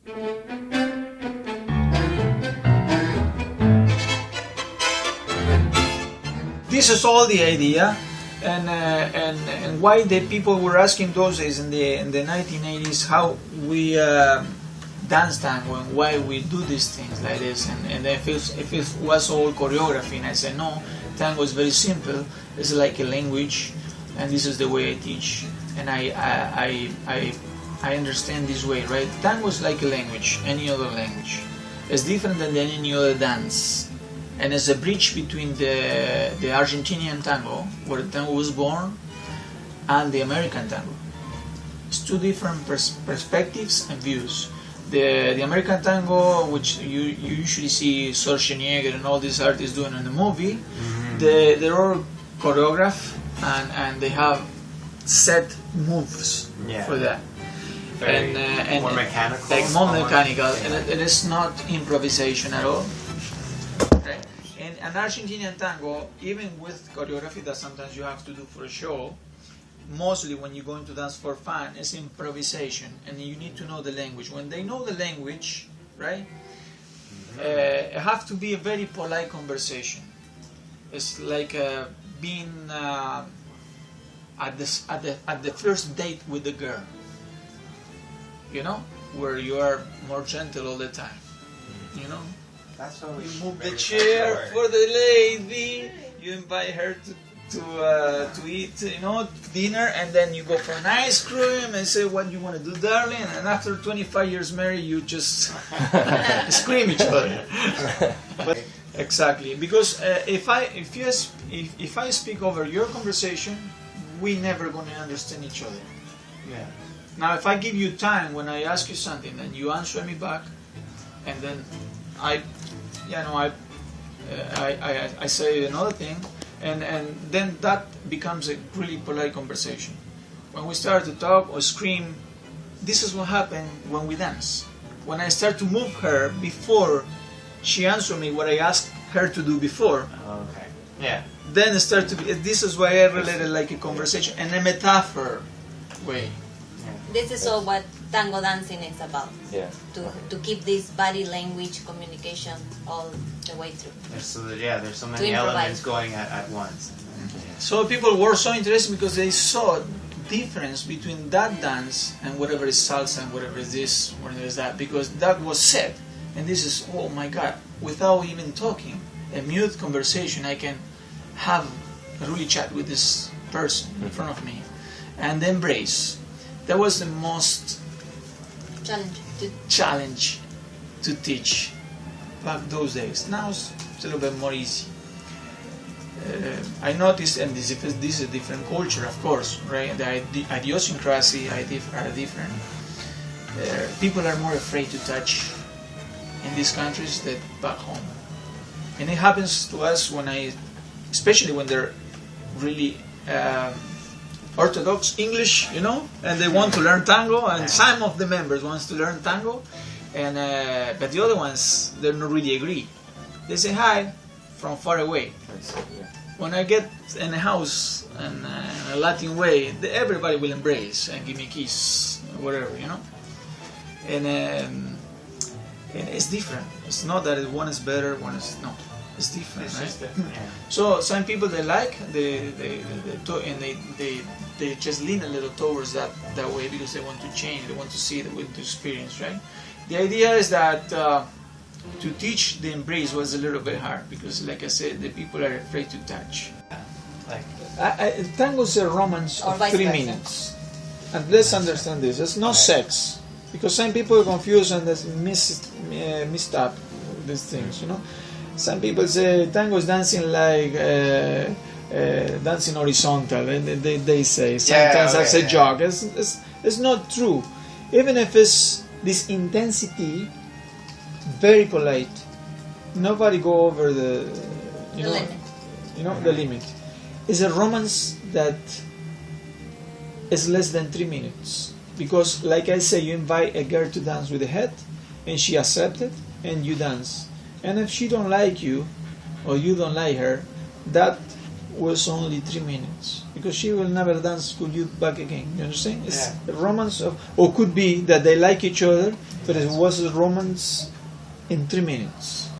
This is all the idea, and why the people were asking those days in the 1980s how we dance tango and why we do these things like this, and if it was all choreography, and I said no, tango is very simple. It's like a language, and this is the way I teach, and I understand this way, right? Tango is like a language, any other language. It's different than any other dance. And it's a bridge between the Argentinian tango, where the tango was born, and the American tango. It's two different perspectives and views. The American tango, which you usually see Schwarzenegger and all these artists doing in the movie, they're all choreographed and they have set moves for that. And more mechanical. Like more mechanical, and it is not improvisation at all. Right? And an Argentinian tango, even with choreography that sometimes you have to do for a show, mostly when you're going to dance for fun, it's improvisation, and you need to know the language. When they know the language, right, it have to be a very polite conversation. It's like being at the first date with the girl, you know, where you are more gentle all the time, you know. That's what you move the chair for the lady. You invite her to eat, you know, dinner, and then you go for an ice cream and say, "What do you want to do, darling?" And after 25 years married, you just scream each other. But, exactly, because if I speak over your conversation, we never gonna understand each other. Yeah. Now, if I give you time when I ask you something, and you answer me back, and then I say another thing, and then that becomes a really polite conversation. When we start to talk or scream, this is what happened when we dance. When I start to move her before she answered me what I asked her to do before, okay, yeah, then it starts to be. This is why I related like a conversation and a metaphor way. This is all what tango dancing is about. Yeah. To keep this body language communication all the way through. There's so many elements going at once. So people were so interested because they saw difference between that dance and whatever is salsa and whatever is this, whatever is that, because that was said. And this is, oh my God, without even talking, a mute conversation, I can have a really chat with this person in front of me. And the embrace. That was the most challenge to teach back those days. Now it's a little bit more easy. I noticed, and this is a different culture, of course, right? The idiosyncrasy are different. People are more afraid to touch in these countries than back home. And it happens to us especially when they're really Orthodox English, you know, and they want to learn tango, and some of the members wants to learn tango, and but the other ones, they don't really agree. They say hi from far away. When I get in a house in a Latin way, everybody will embrace and give me a kiss, whatever, you know. And it's different. It's not that one is better, one is no. It's different, right? Just different, yeah. So some people they just lean a little towards that way because they want to change, they want to see, they want to experience, right? The idea is that to teach the embrace was a little bit hard because, like I said, the people are afraid to touch. Tango is a romance of 3 minutes, and let's understand this. It's not sex, because some people are confused and missed up these things, you know. Some people say tango is dancing like dancing horizontal, and they say sometimes as a joke. It's not true. Even if it's this intensity, very polite. Nobody go over the limit. It's a romance that is less than 3 minutes, because, like I say, you invite a girl to dance with the head, and she accepts it, and you dance. And if she don't like you, or you don't like her, that was only 3 minutes, because she will never dance with you back again. You understand? It's a romance or could be that they like each other, But it was a romance in 3 minutes.